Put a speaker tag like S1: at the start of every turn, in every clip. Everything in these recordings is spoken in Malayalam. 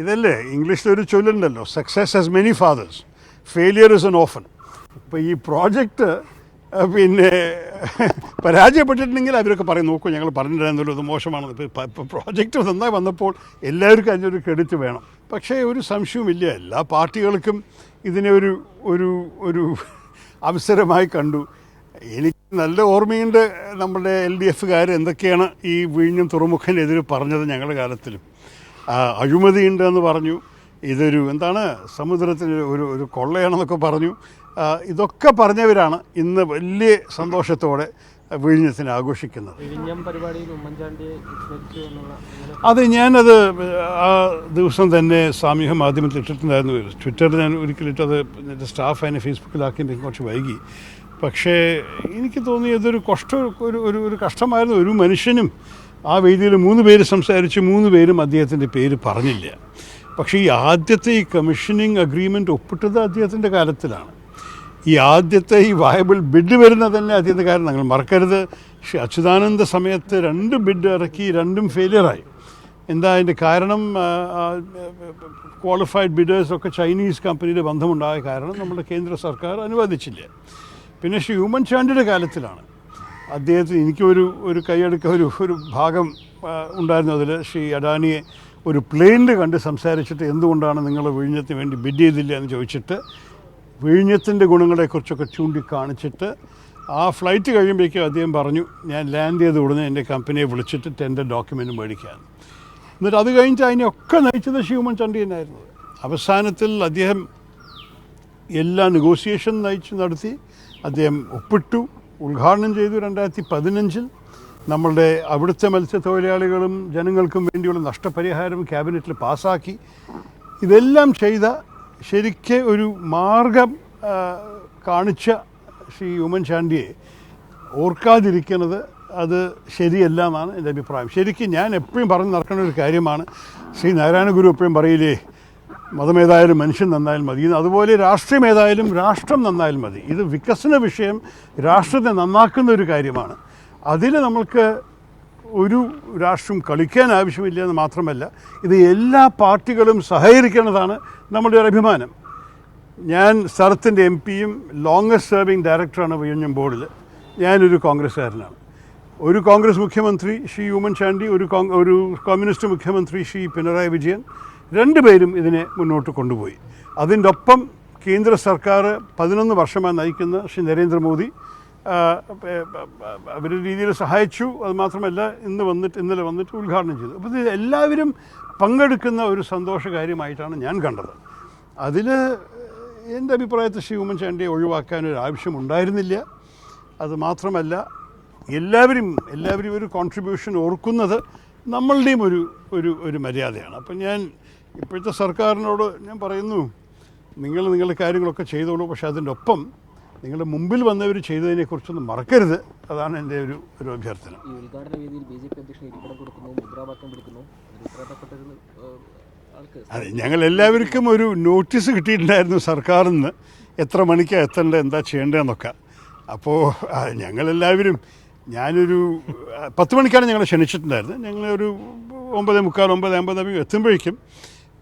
S1: ഇതല്ലേ ഇംഗ്ലീഷിലൊരു ചൊല്ലുണ്ടല്ലോ, success has many fathers, failure is an orphan. ഇപ്പോൾ ഈ പ്രോജക്റ്റ് പിന്നെ പരാജയപ്പെട്ടിട്ടുണ്ടെങ്കിൽ അവരൊക്കെ പറയും, നോക്കൂ ഞങ്ങൾ പറഞ്ഞിട്ടുണ്ടായിരുന്നല്ലോ ഇത് മോശമാണ്. ഇപ്പോൾ പ്രോജക്റ്റ് നന്നായി വന്നപ്പോൾ എല്ലാവർക്കും അതിനൊരു ക്രെഡിറ്റ് വേണം. പക്ഷേ ഒരു സംശയവുമില്ല, എല്ലാ പാർട്ടികൾക്കും ഇതിനെ ഒരു ഒരു ഒരു അവസരമായി കണ്ടു. എനിക്ക് നല്ല ഓർമ്മയുണ്ട് നമ്മുടെ LDF-കാർ എന്തൊക്കെയാണ് ഈ വിഴിഞ്ഞം തുറമുഖത്തിനെതിരെ പറഞ്ഞത് ഞങ്ങളുടെ കാലത്തിലും. അഴിമതിയുണ്ട് എന്ന് പറഞ്ഞു, ഇതൊരു എന്താണ് സമുദ്രത്തിന് ഒരു കൊള്ളയാണെന്നൊക്കെ പറഞ്ഞു. ഇതൊക്കെ പറഞ്ഞവരാണ് ഇന്ന് വലിയ സന്തോഷത്തോടെ വിഴിഞ്ഞത്തിന് ആഘോഷിക്കുന്നത്. അത് ഞാനത് ആ ദിവസം തന്നെ സാമൂഹ്യ മാധ്യമത്തിൽ ഇട്ടിട്ടുണ്ടായിരുന്നു. ട്വിറ്ററിൽ ഞാൻ ഒരിക്കലിട്ടത് എൻ്റെ സ്റ്റാഫ് അതിനെ ഫേസ്ബുക്കിലാക്കി കുറച്ച് വൈകി. പക്ഷേ എനിക്ക് തോന്നി അതൊരു ഒരു കഷ്ടമായിരുന്നു. ഒരു മനുഷ്യനും ആ വേദിയിൽ 3 പേര് സംസാരിച്ച് 3 പേരും അദ്ദേഹത്തിൻ്റെ പേര് പറഞ്ഞില്ല. പക്ഷേ ഈ ആദ്യത്തെ ഈ കമ്മീഷനിങ് അഗ്രിമെൻ്റ് ഒപ്പിട്ടത് അദ്ദേഹത്തിൻ്റെ കാലത്തിലാണ്. ഈ ആദ്യത്തെ ഈ വയബിൾ ബിഡ് വരുന്നത് തന്നെ അദ്ദേഹത്തിൻ്റെ കാര്യം നിങ്ങൾ മറക്കരുത്. ശ്രീ അച്യുതാനന്ദ സമയത്ത് 2 ബിഡ് ഇറക്കി, 2ഉം ഫെയിലിയറായി. എന്താ അതിൻ്റെ കാരണം? ക്വാളിഫൈഡ് ബിഡേഴ്സൊക്കെ ചൈനീസ് കമ്പനിയുടെ ബന്ധമുണ്ടായ കാരണം നമ്മുടെ കേന്ദ്ര സർക്കാർ അനുവദിച്ചില്ല. പിന്നെ ശ്രീ ഉമ്മൻചാണ്ടിയുടെ കാലത്തിലാണ് അദ്ദേഹത്തിന് എനിക്കൊരു കൈയെടുക്ക ഒരു ഭാഗം ഉണ്ടായിരുന്നു. അതിൽ ശ്രീ അഡാനിയെ ഒരു പ്ലെയിനിൽ കണ്ട് സംസാരിച്ചിട്ട് എന്തുകൊണ്ടാണ് നിങ്ങൾ വിഴിഞ്ഞത്തിന് വേണ്ടി ബിഡ് ചെയ്തില്ല എന്ന് ചോദിച്ചിട്ട് വിഴിഞ്ഞത്തിൻ്റെ ഗുണങ്ങളെക്കുറിച്ചൊക്കെ ചൂണ്ടിക്കാണിച്ചിട്ട് ആ ഫ്ലൈറ്റ് കഴിയുമ്പോഴേക്കും അദ്ദേഹം പറഞ്ഞു, ഞാൻ ലാൻഡ് ചെയ്ത് ഉടനെ എൻ്റെ കമ്പനിയെ വിളിച്ചിട്ട് ടെൻഡർ ഡോക്യുമെൻറ്റ് മേടിക്കാൻ. എന്നിട്ട് അത് കഴിഞ്ഞിട്ട് അതിനെയൊക്കെ നയിച്ചത് ശ്രീ ഉമ്മൻചാണ്ടി തന്നെയായിരുന്നു. അവസാനത്തിൽ അദ്ദേഹം എല്ലാ നെഗോസിയേഷൻ നടത്തി, അദ്ദേഹം ഒപ്പിട്ടു, ഉദ്ഘാടനം ചെയ്തു. 2015 നമ്മളുടെ അവിടുത്തെ മത്സ്യത്തൊഴിലാളികളും ജനങ്ങൾക്കും വേണ്ടിയുള്ള നഷ്ടപരിഹാരം ക്യാബിനറ്റിൽ പാസ്സാക്കി. ഇതെല്ലാം ചെയ്ത ശരിക്ക് ഒരു മാർഗം കാണിച്ച ശ്രീ ഉമ്മൻചാണ്ടിയെ ഓർക്കാതിരിക്കുന്നത് അത് ശരിയല്ല എന്നാണ് എൻ്റെ അഭിപ്രായം. ശരിക്കും ഞാൻ എപ്പോഴും പറഞ്ഞു നടക്കുന്ന ഒരു കാര്യമാണ്, ശ്രീ നാരായണ ഗുരു എപ്പോഴും പറയില്ലേ, മതമേതായാലും മനുഷ്യൻ നന്നായാലും മതി. അതുപോലെ രാഷ്ട്രീയം ഏതായാലും രാഷ്ട്രം നന്നായാലും മതി. ഇത് വികസന വിഷയം രാഷ്ട്രത്തെ നന്നാക്കുന്ന ഒരു കാര്യമാണ്. അതിൽ നമ്മൾക്ക് ഒരു രാഷ്ട്രം കളിക്കാൻ ആവശ്യമില്ല എന്ന് മാത്രമല്ല, ഇത് എല്ലാ പാർട്ടികളും സഹകരിക്കേണ്ടതാണ് നമ്മുടെ ഒരു അഭിമാനം. ഞാൻ സ്ഥലത്തിൻ്റെ MP-യും ലോങ്ങസ്റ്റ് സെർവിങ് ഡയറക്ടറാണ് വിഴിഞ്ഞം ബോർഡിൽ. ഞാനൊരു കോൺഗ്രസ്സുകാരനാണ്. ഒരു കോൺഗ്രസ് മുഖ്യമന്ത്രി ശ്രീ ഉമ്മൻചാണ്ടി, ഒരു കമ്മ്യൂണിസ്റ്റ് മുഖ്യമന്ത്രി ശ്രീ പിണറായി വിജയൻ, 2 പേരും ഇതിനെ മുന്നോട്ട് കൊണ്ടുപോയി. അതിൻ്റെ ഒപ്പം കേന്ദ്ര സർക്കാർ 11 വർഷമായി നയിക്കുന്ന ശ്രീ നരേന്ദ്രമോദി അവരുടെ രീതിയിൽ സഹായിച്ചു. അത് മാത്രമല്ല ഇന്നലെ വന്നിട്ട് ഉദ്ഘാടനം ചെയ്തു. അപ്പോൾ ഇത് എല്ലാവരും പങ്കെടുക്കുന്ന ഒരു സന്തോഷകാര്യമായിട്ടാണ് ഞാൻ കണ്ടത്. അതിൽ എൻ്റെ അഭിപ്രായത്തിൽ ശ്രീ ഉമ്മൻചാണ്ടിയെ ഒഴിവാക്കാനൊരു ആവശ്യമുണ്ടായിരുന്നില്ല. അത് മാത്രമല്ല എല്ലാവരും ഒരു കോൺട്രിബ്യൂഷൻ ഓർക്കുന്നത് നമ്മളുടെയും ഒരു മര്യാദയാണ്. അപ്പം ഞാൻ ഇപ്പോഴത്തെ സർക്കാരിനോട് ഞാൻ പറയുന്നു, നിങ്ങളുടെ കാര്യങ്ങളൊക്കെ ചെയ്തോളൂ, പക്ഷേ അതിൻ്റെ ഒപ്പം നിങ്ങളുടെ മുമ്പിൽ വന്നവർ ചെയ്തതിനെക്കുറിച്ചൊന്നും മറക്കരുത്. അതാണ് എൻ്റെ ഒരു അഭ്യർത്ഥന. അതെ, ഞങ്ങളെല്ലാവർക്കും ഒരു നോട്ടീസ് കിട്ടിയിട്ടുണ്ടായിരുന്നു സർക്കാരിൽ നിന്ന്, എത്ര മണിക്കാണ് എത്തേണ്ടത്, എന്താ ചെയ്യേണ്ടതെന്നൊക്കെ. അപ്പോൾ ഞങ്ങളെല്ലാവരും, ഞാനൊരു 10 മണിക്കാണ് ഞങ്ങൾ ക്ഷണിച്ചിട്ടുണ്ടായിരുന്നത്. ഞങ്ങളൊരു 9:45, 9:50 എത്തുമ്പോഴേക്കും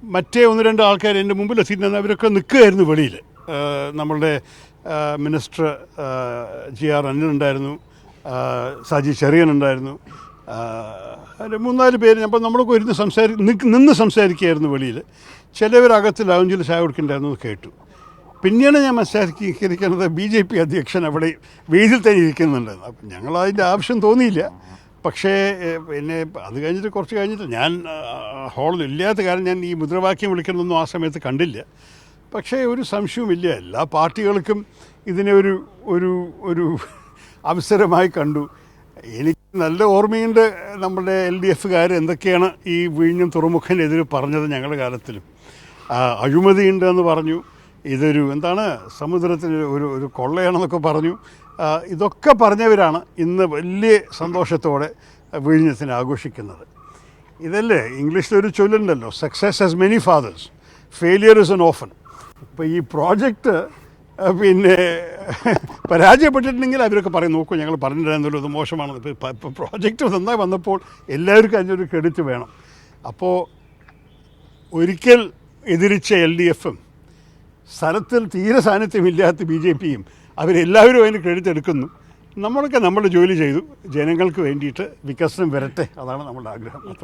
S1: മറ്റേ 1-2 ആൾക്കാർ എൻ്റെ മുമ്പിൽ എത്തിയിട്ടുണ്ടായിരുന്നു. അവരൊക്കെ നിൽക്കുകയായിരുന്നു വെളിയിൽ. നമ്മളുടെ മിനിസ്റ്റർ GR അനിലുണ്ടായിരുന്നു, സാജി ചെറിയനുണ്ടായിരുന്നു, 3-4 പേര്. അപ്പോൾ നമ്മളൊക്കെ നിന്ന് സംസാരിക്കുകയായിരുന്നു വെളിയിൽ. ചിലവരകത്ത് ലൗഞ്ചിൽ ചായ കുടിക്കുന്നുണ്ടായിരുന്നു എന്ന് കേട്ടു. പിന്നെയാണ് ഞാൻ മനസ്സിലാക്കിയിരിക്കുന്നത് BJP അധ്യക്ഷൻ അവിടെ വേദിയിൽ തന്നെ ഇരിക്കുന്നുണ്ടായിരുന്നു. അപ്പം ഞങ്ങളതിൻ്റെ ആവശ്യം തോന്നിയില്ല. പക്ഷേ പിന്നെ അത് കഴിഞ്ഞിട്ട് കുറച്ച് കഴിഞ്ഞിട്ട് ഞാൻ ഹാളിൽ ഇല്ലാത്ത കാരണം ഞാൻ ഈ മുദ്രാവാക്യം വിളിക്കുന്നതൊന്നും ആ സമയത്ത് കണ്ടില്ല. പക്ഷേ ഒരു സംശയവുമില്ല, എല്ലാ പാർട്ടികൾക്കും ഇതിനെ ഒരു അവസരമായി കണ്ടു. എനിക്ക് നല്ല ഓർമ്മയുണ്ട് നമ്മുടെ LDF-കാർ എന്തൊക്കെയാണ് ഈ വിഴിഞ്ഞം തുറമുഖത്തിനെതിരെ പറഞ്ഞത് ഞങ്ങളുടെ കാലത്തിലും. അഴിമതിയുണ്ട് എന്ന് പറഞ്ഞു, ഇതൊരു എന്താണ് സമുദ്രത്തിന് ഒരു കൊള്ളയാണെന്നൊക്കെ പറഞ്ഞു. ഇതൊക്കെ പറഞ്ഞവരാണ് ഇന്ന് വലിയ സന്തോഷത്തോടെ വിഴിഞ്ഞത്തിന് ആഘോഷിക്കുന്നത്. ഇതല്ലേ ഇംഗ്ലീഷിലൊരു ചൊല്ലുണ്ടല്ലോ, success has many fathers, failure is an orphan. ഇപ്പോൾ ഈ പ്രോജക്റ്റ് പിന്നെ പരാജയപ്പെട്ടിട്ടുണ്ടെങ്കിൽ അവരൊക്കെ പറയും, നോക്കൂ ഞങ്ങൾ പറഞ്ഞിട്ടുണ്ടായിരുന്നല്ലോ ഇത് മോശമാണ്. ഇപ്പോൾ പ്രോജക്റ്റ് നന്നായി വന്നപ്പോൾ എല്ലാവർക്കും അതിനൊരു ക്രെഡിറ്റ് വേണം. അപ്പോൾ ഒരിക്കൽ എതിരിച്ച LDFും സ്ഥലത്തിൽ തീരെ സാന്നിധ്യമില്ലാത്ത BJPയും അവരെല്ലാവരും അതിന് ക്രെഡിറ്റ് എടുക്കുന്നു. നമ്മളൊക്കെ നമ്മുടെ ജോലി ചെയ്തു, ജനങ്ങൾക്ക് വേണ്ടിയിട്ട് വികസനം വരട്ടെ, അതാണ് നമ്മുടെ ആഗ്രഹം.